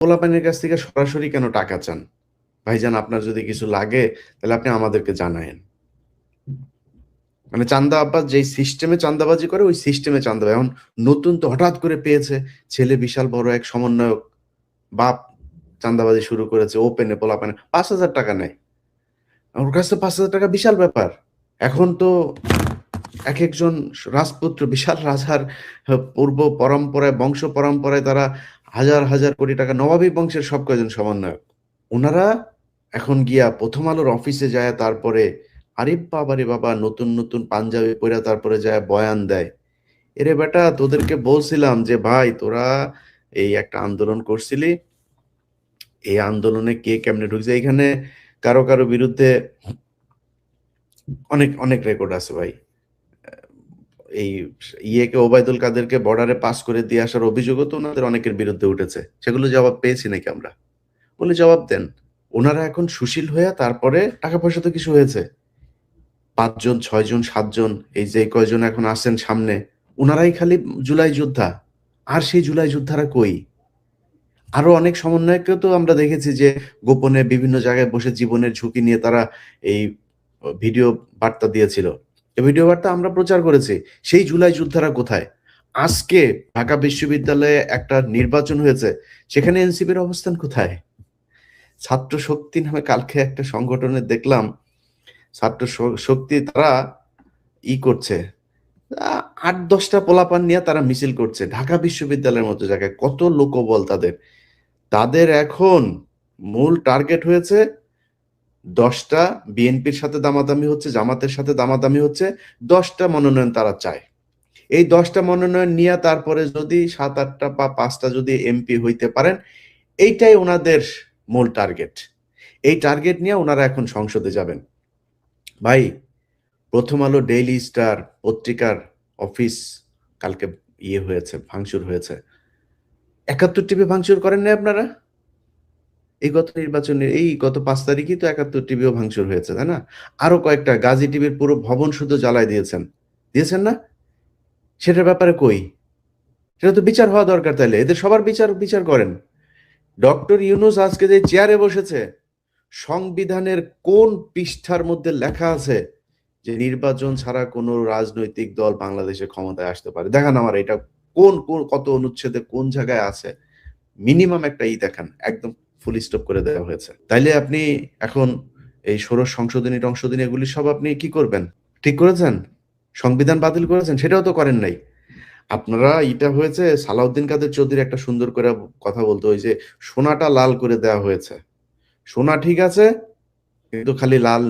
পোলাপানের কাছ থেকে সরাসরি কেন টাকা চান? ভাইজান, আপনার যদি কিছু লাগে তাহলে আপনি আমাদেরকে জানায়েন। মানে চান্দা আব্বাস যেই সিস্টেমে চান্দাবাজি করে ওই সিস্টেমে চান্দাবাজি। এখন নতুন তো হঠাৎ করে পেয়েছে, ছেলে বিশাল বড় এক সমন্বয়ক, বাপ চান্দাবাজি শুরু করেছে ওপেনে, পোলাপানে 5,000 টাকা নেয়। ওর কাছে 5,000 টাকা বিশাল ব্যাপার। এখন তো এক একজন রাজপুত্র, বিশাল রাজার পূর্ব পরম্পরায়, বংশ পরম্পরায় তারা হাজার হাজার কোটি টাকা, নবাবী বংশের সব কয়জন সমন্বয়ক। ওনারা এখন গিয়া প্রথম আলোর অফিসে যায়, তারপরে আরে বাবা রে বাবা, নতুন নতুন পাঞ্জাবি পরে তারপরে যায় বয়ান দেয়। এরে বেটা, তোদেরকে বলছিলাম যে ভাই তোরা এই একটা আন্দোলন করছিলি, এই আন্দোলনে কে কেমনে ঢুকছে, এখানে কারো কারো বিরুদ্ধে অনেক অনেক রেকর্ড আছে ভাই। এই ওবায়দুল কাদেরকে বর্ডারে পাস করে দিয়ে আসার অভিযোগও তো ওনাদের অনেকের বিরুদ্ধে উঠেছে। সেগুলো জবাব পেয়েছি নাকি আমরা? বলে জবাব দেন। ওনারা এখন সুশীল হয়ে তারপরে টাকা পয়সা তো কিছু হয়েছে, 5 জন 6 জন 7 জন এই যে কয়জন এখন আসেন সামনে, ওনারাই খালি জুলাই যোদ্ধা। আর সেই জুলাই যোদ্ধারা কই? আরো অনেক সমন্বয়ককেও তো আমরা দেখেছি যে গোপনে বিভিন্ন জায়গায় বসে জীবনের ঝুঁকি নিয়ে তারা এই ভিডিও বার্তা দিয়েছিল। এই ভিডিও বার্তা আমরা প্রচার করেছি। সেই জুলাই যোদ্ধারা কোথায়? আজকে ঢাকা বিশ্ববিদ্যালয়ে একটা নির্বাচন হয়েছে, সেখানে এনসিপির অবস্থান কোথায়? ছাত্র শক্তি নামে কালকে একটা সংগঠনের দেখলাম, ছাত্র শক্তি তারা করছে, 8-10টা পোলাপান নিয়ে তারা মিছিল করছে ঢাকা বিশ্ববিদ্যালয়ের মতো জায়গায়। কত লোকবল তাদের! তাদের এখন মূল টার্গেট হয়েছে 10টা, বিএনপির সাথে দামাদামি হচ্ছে, জামাতের সাথে দামাদামি হচ্ছে, 10টা মনোনয়ন তারা চায়। এই 10টা মনোনয়ন নিয়ে তারপরে যদি 7-8টা বা 5টা যদি এমপি হইতে পারেন, এইটাই ওনাদের মূল টার্গেট। এই টার্গেট নিয়ে ওনারা এখন সংসদে যাবেন। ভাই, প্রথম আলো ডেইলি স্টার পত্রিকার অফিস কালকে হয়েছে, ভাঙচুর হয়েছে। 71 টিভি ভাঙচুর করেন না আপনারা? এই গত নির্বাচনের এই গত 5 তারিখই তো 71 টিভিও ভাঙচুর হয়েছে, তাই না? আরো কয়েকটা গাজী টিভির পুরো ভবন শুধু জ্বালায় দিয়েছেন, দিয়েছেন না? সেটার ব্যাপারে কই? সেটা তো বিচার হওয়া দরকার। তাইলে এদের সবার বিচার বিচার করেন। ডক্টর ইউনূস আজকে যে চেয়ারে বসেছে, সংবিধানের কোন পৃষ্ঠার মধ্যে লেখা আছে যে নির্বাচন ছাড়া কোনো রাজনৈতিক দল বাংলাদেশে ক্ষমতায় আসতে পারে? দেখান আমার এটা, কোন কোন কত অনুচ্ছেদে কোন জায়গায় আছে? মিনিমাম একটা দেখান, একদম ফুল স্টপ করে দেওয়া হয়েছে। তাইলে আপনি এখন এই ষোড়শ সংশোধনী টংশোধনী এগুলি সব আপনি কি করবেন? ঠিক করেছেন? সংবিধান বাতিল করেছেন? সেটাও তো করেন নাই। আপনারা এটা হয়েছে, সালাউদ্দিন কাদের চৌধুরী একটা সুন্দর করে কথা বলতো, ওই যে সোনাটা লাল করে দেওয়া হয়েছে। সোনা ঠিক আছে, কিন্তু খালি লাল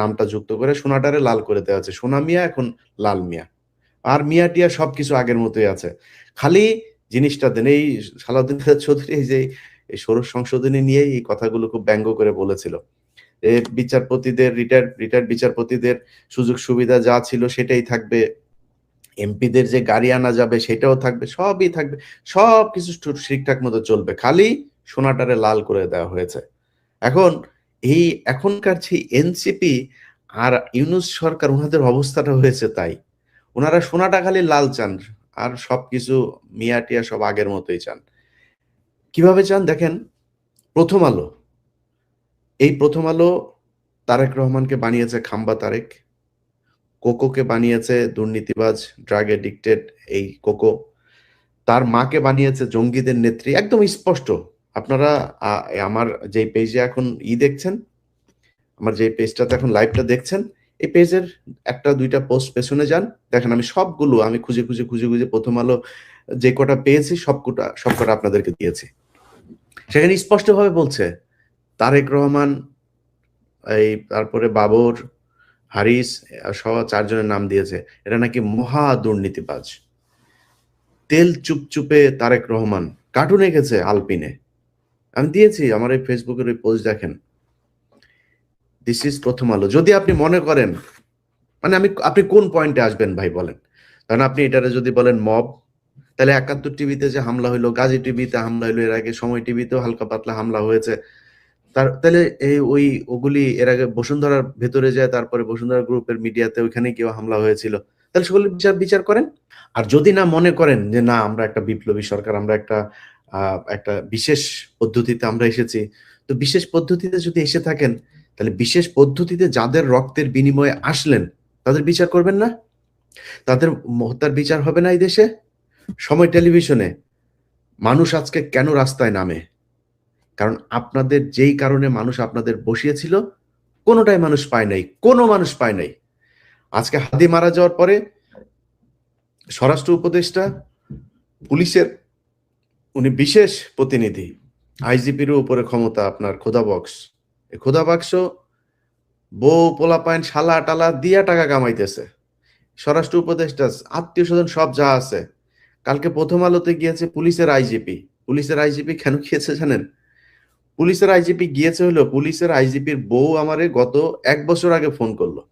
নামটা যুক্ত করে সোনাটারে লাল করে দেওয়া আছে। সোনা মিয়া এখন লাল মিয়া, আর মিয়া টিয়া সবকিছু আগের মতোই আছে। খালি জিনিসটা দেন। এই সালাউদ্দিন চৌধুরী এই যে এই ষোড়শ সংশোধনী নিয়ে এই কথাগুলো খুব ব্যঙ্গ করে বলেছিল। বিচারপতিদের রিটায়ার্ড বিচারপতিদের সুযোগ সুবিধা যা ছিল সেটাই থাকবে, এমপিদের যে গাড়ি আনা যাবে সেটাও থাকবে, সবই থাকবে, সবকিছু ঠিকঠাক মতো চলবে, খালি সোনাটারে লাল করে দেওয়া হয়েছে। এখন এই এখনকার যে এনসিপি আর ইউনূস সরকার, ওনাদের অবস্থাটা হয়েছে তাই। ওনারা সোনাটা খালি লাল চান, আর সবকিছু মিয়া টিয়া সব আগের মতোই চান। কিভাবে চান দেখেন। প্রথম আলো, এই প্রথম আলো তারেক রহমানকে বানিয়েছে খাম্বা তারেক, কোকোকে বানিয়েছে দুর্নীতিবাজ, ড্রাগ এডিক্টেড এই কোকো, তার মাকে বানিয়েছে জঙ্গিদের নেত্রী, একদম স্পষ্ট। আপনারা আমার যে পেজে এখন দেখছেন, আমার যে পেজটাতে এখন লাইভটা দেখছেন, এই পেজের একটা দুইটা পোস্ট পেছনে যান, দেখেন আমি সবগুলো আমি খুঁজে খুঁজে খুঁজে খুঁজে প্রথম আলো যে কটা পেয়েছি সবকটা আপনাদেরকে দিয়েছি। সেখানে স্পষ্টভাবে বলছে তারেক রহমান, এই তারপরে বাবর, হারিস সহ 4 জনের নাম দিয়েছে, এটা নাকি মহা দুর্নীতিবাজ। তেল চুপচুপে তারেক রহমান কার্টুন এঁকেছে আলপিনে, আমি দিয়েছি আমার এই ফেসবুকের ওই পোস্ট দেখেন। দিস ইজ প্রথম আলো। যদি আপনি মনে করেন, মানে আপনি কোন পয়েন্টে আসবেন ভাই বলেন? কারণ আপনি এটারে যদি বলেন মব, তাহলে 71 টিভিতে যে হামলা হইলো, গাজী টিভিতে হামলা হইলো, এর আগে সময় টিভিতেও হালকা পাতলা হামলা হয়েছে, তাহলে এই ওগুলি এর আগে বসুন্ধরার ভেতরে যায়, তারপরে বসুন্ধরা গ্রুপের মিডিয়াতে ওইখানে কেউ হামলা হয়েছিল, তাহলে সেগুলো বিচার বিচার করেন। আর যদি না মনে করেন যে না আমরা একটা বিপ্লবী সরকার, আমরা একটা একটা বিশেষ পদ্ধতিতে আমরা এসেছি। তো বিশেষ পদ্ধতিতে যদি এসে থাকেন, তাহলে বিশেষ পদ্ধতিতে যাদের রক্তের বিনিময়ে আসলেন, তাদের বিচার করবেন না? তাদের হত্যার বিচার হবে না এই দেশে? সময় টেলিভিশনে মানুষ আজকে কেন রাস্তায় নামে? কারণ আপনাদের যেই কারণে মানুষ আপনাদের বসিয়েছিল, কোনটাই মানুষ পায় নাই। কোন মানুষ পায় নাই। আজকে হাদি মারা যাওয়ার পরে স্বরাষ্ট্র উপদেষ্টা, পুলিশের উনি বিশেষ প্রতিনিধি, আইজিপিরও উপরে ক্ষমতা আপনার খোদা বক্স। এই খোদা বাক্স বউ, পোলাপাইন, শালা-টালা দিয়া টাকা কামাইতেছে। স্বরাষ্ট্র উপদেষ্টা, আত্মীয়স্বজন সব যা আছে। কালকে প্রথম আলোতে গিয়েছে পুলিশের আইজিপি। পুলিশের আইজিপি কেন গিয়েছে জানেন? পুলিশের আইজিপি গিয়েছে হলো পুলিশের আইজিপির বউ আমারে গত ১ বছর আগে ফোন করলো।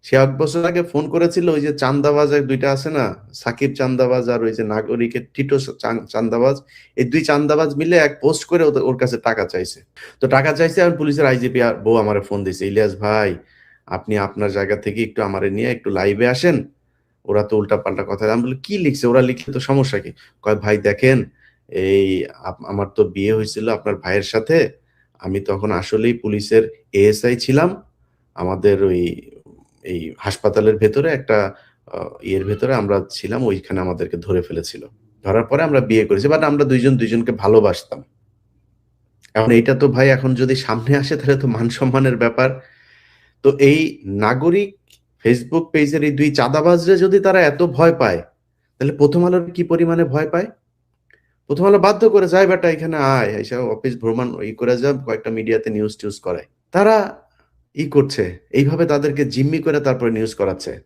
সে ১ বছর আগে ফোন করেছিল ওই যে চান্দাবাজ ২টা আছে না? সাকিব চান্দাবাজ আর ওই যে নাগরিকের টিটো চান্দাবাজ। এই ২ চান্দাবাজ মিলে এক পোস্ট করে ওর কাছে টাকা চাইছে। তো টাকা চাইছে আর পুলিশের আইজিপি বউ আমারে ফোন দিছে। ইলিয়াস ভাই, আপনি আপনার জায়গা থেকে একটু আমারে নিয়ে একটু লাইভে আসেন। ওরা তো উল্টাপাল্টা কথা। আমি বলি, "কি লিখছে? ওরা লিখলে তো সমস্যা কি?" কয়, "ভাই দেখেন, এই আমার তো বিয়ে হইছিল আপনার ভাইয়ের সাথে। আমি তখন আসলেই পুলিশের এএসআই ছিলাম। আমাদের এই হাসপাতালের ভেতরে একটা আ ইয়ের ভেতরে আমরা ছিলাম। ওইখানে আমাদেরকে ধরে ফেলেছিল। ধরার পরে আমরা বিয়ে করেছি। বাট আমরা ২ জন ২ জনকে ভালোবাসতাম।" এখন এইটা তো ভাই এখন যদি সামনে আসে তাহলে তো মান-সম্মানের ব্যাপার। তো এই নাগরিক ফেসবুক পেজের এই ২ চাঁদাবাজরে যদি তারা এত ভয় পায়, তাহলে 'প্রথম আলোর' কি পরিমাণে ভয় পায়? 'প্রথম আলো' বাধ্য করে, "যায় বেটা এখানে আয়। আইসা অফিস ভ্রমণ করে যা, কয়েকটা মিডিয়াতে নিউজ-টিউজ করায়।" তারা করছে। এইভাবে তাদেরকে জিম্মি করে তারপরে নিউজ করাচ্ছে।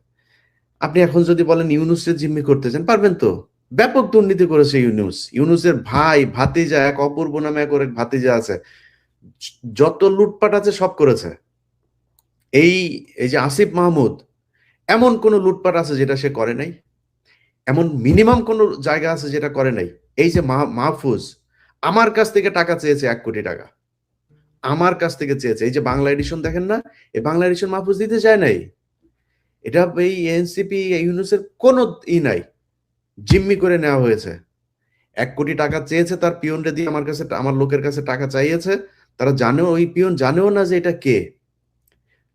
আপনি এখন যদি বলেন ইউনূসরে জিম্মি করতে চান, পারবেন তো? ব্যাপক দুর্নীতি করেছে ইউনূস। ইউনূসের ভাই, ভাতিজা, এক অপূর্ব নামে এক ওর এক ভাতিজা আছে। য যত লুটপাট আছে সব করেছে। এই, এই যে আসিফ মাহমুদ, এমন কোন লুটপাট আছে যেটা সে করে নাই? এমন মিনিমাম কোন জায়গা আছে যেটা করে নাই? এই যে মাহফুজ, আমার কাছ থেকে টাকা চেয়েছে ৳১,০০,০০,০০০। আমার কাছ থেকে চেয়েছে। এই যে বাংলা এডিশন দেখেন না? এই বাংলা এডিশন মাহফুজ দিতে চায় নাই। এটা এই এনসিপি, ইউনূসের কোন নাই। জিম্মি করে নেওয়া হয়েছে। ৳১,০০,০০,০০০ চেয়েছে তার পিয়নরে দিয়ে আমার কাছে আমার লোকের কাছে টাকা চাইয়েছে। তারা জানেও, ওই পিয়ন জানেও না যে এটা কে?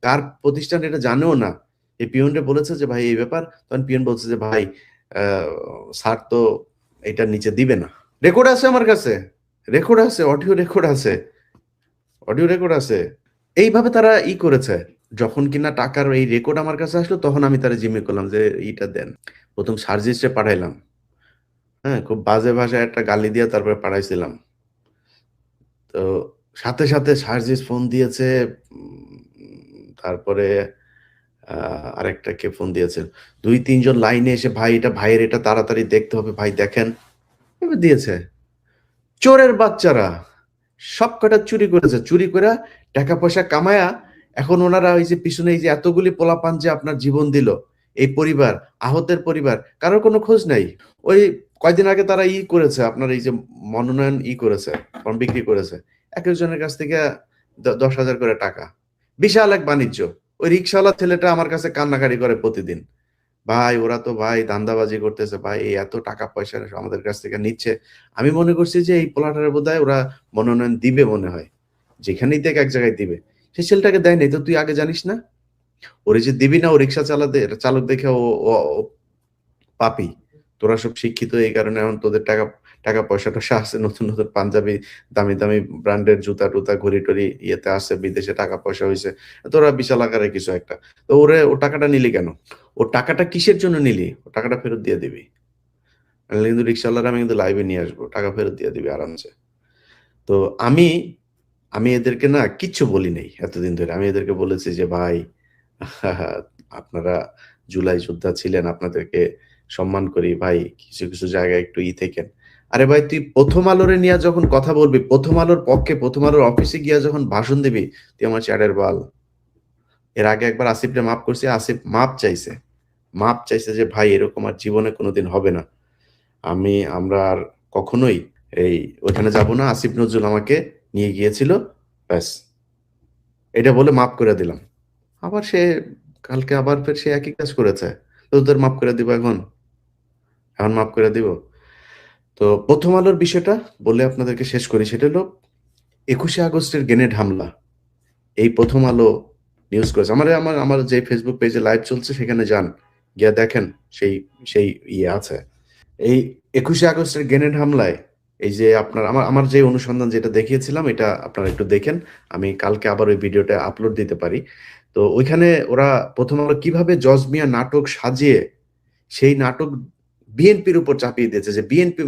কার প্রতিষ্ঠান এটা জানেও না। এই পিয়নরে বলেছে যে, "ভাই এই ব্যাপার।" তখন পিয়ন বলছে যে, "ভাই আ স্যার তো এটার নিচে দিবে না।" রেকর্ড আছে আমার কাছে। রেকর্ড আছে, অডিও রেকর্ড আছে। অডিও রেকর্ড আছে। এইভাবে তারা করেছে। যখন কিনা টাকার এই রেকর্ড আমার কাছে আসলো তখন আমি তারে জিম্মি করলাম যে, "ইটা দেন।" ১ম সার্জিসরে পাঠাইলাম। হ্যাঁ? খুব বাজে ভাষায় একটা গালি দিয়ে তারপরে পাঠাইছিলাম। তো সাথে সার্জিস ফোন দিয়েছে। তারপরে আ আরেকটা কে ফোন দিয়েছে। ২-৩ জন লাইনে এসে, "ভাই এটা ভাইয়ের, এটা তাড়াতাড়ি দেখতে হবে। ভাই দেখেন।" এভাবে দিয়েছে। চোরের বাচ্চারা সবকটা চুরি করেছে। চুরি কইরা টাকা-পয়সা কামায়া এখন ওনারা ওই যে পিছনে এই যে এতগুলি পোলাপান যে আপনার জীবন দিল, এই পরিবার, আহতের পরিবার, কারোর কোনো খোঁজ নাই। ওই কয়দিন আগে তারা করেছে, আপনার এই যে মনোনয়ন করেছে, ফর্ম বিক্রি করেছে। একেকজনের কাছ থেকে ১০,০০০ করে টাকা। বিশাল এক বাণিজ্য। ওই রিক্শাওয়ালা ছেলেটা আমার কাছে কান্নাকাটি করে প্রতিদিন। ভাই ওরা তো ভাই ধান্দাবাজি করতেছে ভাই, এই এত টাকা পয়সা আমাদের কাছ থেকে নিচ্ছে। আমি মনে করছি যে এই পোলাটারে বোধহয় ওরা মনোনয়ন দিবে মনে হয়। যেখানেই দেখ এক জায়গায় দিবে। সেই ছেলেটাকে দেয় নাই তো তুই আগে জানিস না? ওরে যে দিবি না, ও রিক্সা চালক দেখে ও পাপী। তোরা সব শিক্ষিত এই কারণে এখন তোদের টাকা পয়সা-টয়সা আছে, নতুন পাঞ্জাবি, দামি ব্র্যান্ডের জুতা-টুতা, ঘড়ি-টড়ি ইয়েতে আছে, বিদেশে টাকা পয়সা হইছে। তোরা বিশাল আকারের কিছু একটা। তো ও টাকাটা নিলি কেন? ও টাকাটা কিসের জন্য নিলি? ও টাকাটা ফেরত দিয়ে দিবি। নাহলে কিন্তু রিক্শাওয়ালারে আমি কিন্তু লাইভে নিয়ে আসবো। টাকা ফেরত দিয়ে দিবি আরামসে। তো আমি, আমি এদেরকে না কিচ্ছু বলি নাই এতদিন ধরে। আমি এদেরকে বলেছি যে, "ভাই আপনারা জুলাই যোদ্ধা ছিলেন। আপনাদেরকে সম্মান করি। ভাই কিছু জায়গায় একটু থেকেন।" আরে ভাই তুই 'প্রথম আলো'রে নিয়া যখন কথা বলবি, 'প্রথম আলোর' পক্ষে 'প্রথম আলোর' অফিসে গিয়া যখন ভাষণ দিবি, তুই আমার চ্যাটের বাল। এর আগে একবার আসিফরে মাফ করছি। আসিফ মাপ চাইছে। মাপ চাইছে যে, "ভাই এরকম আর জীবনে কোনদিন হবে না। আমরা আর কখনোই এই ওইখানে যাব না। আসিফ নজরুল আমাকে নিয়ে গিয়েছিল। ব্যাস।" এটা বলে মাফ করে দিলাম। আবার সে কালকে আবার ফের সে একই কাজ করেছে। তো তোদের মাফ করে দিব এখন? এখন মাফ করে দিব? তো 'প্রথম আলোর' বিষয়টা বলে আপনাদেরকে শেষ করি। সেটা হলো ২১শে আগস্টের গ্রেনেড হামলা। এই 'প্রথম আলো' নিউজ করেছে। আমার যে Facebook পেজে লাইভ চলছে সেখানে যান। গিয়া দেখেন সেই সেই ইয়ে আছে। এই ২১শে আগস্টের গ্রেনেড হামলায় এই যে আপনার আমার যে অনুসন্ধান যেটা দেখিয়েছিলাম এটা আপনারা একটু দেখেন। আমি কালকে আবার ওই ভিডিওটা আপলোড দিতে পারি। তো ওইখানে ওরা ১ম আলো কিভাবে জজ মিয়া নাটক সাজিয়ে সেই নাটক বিএনপির উপর চাপিয়ে দিয়েছে যে বিএনপি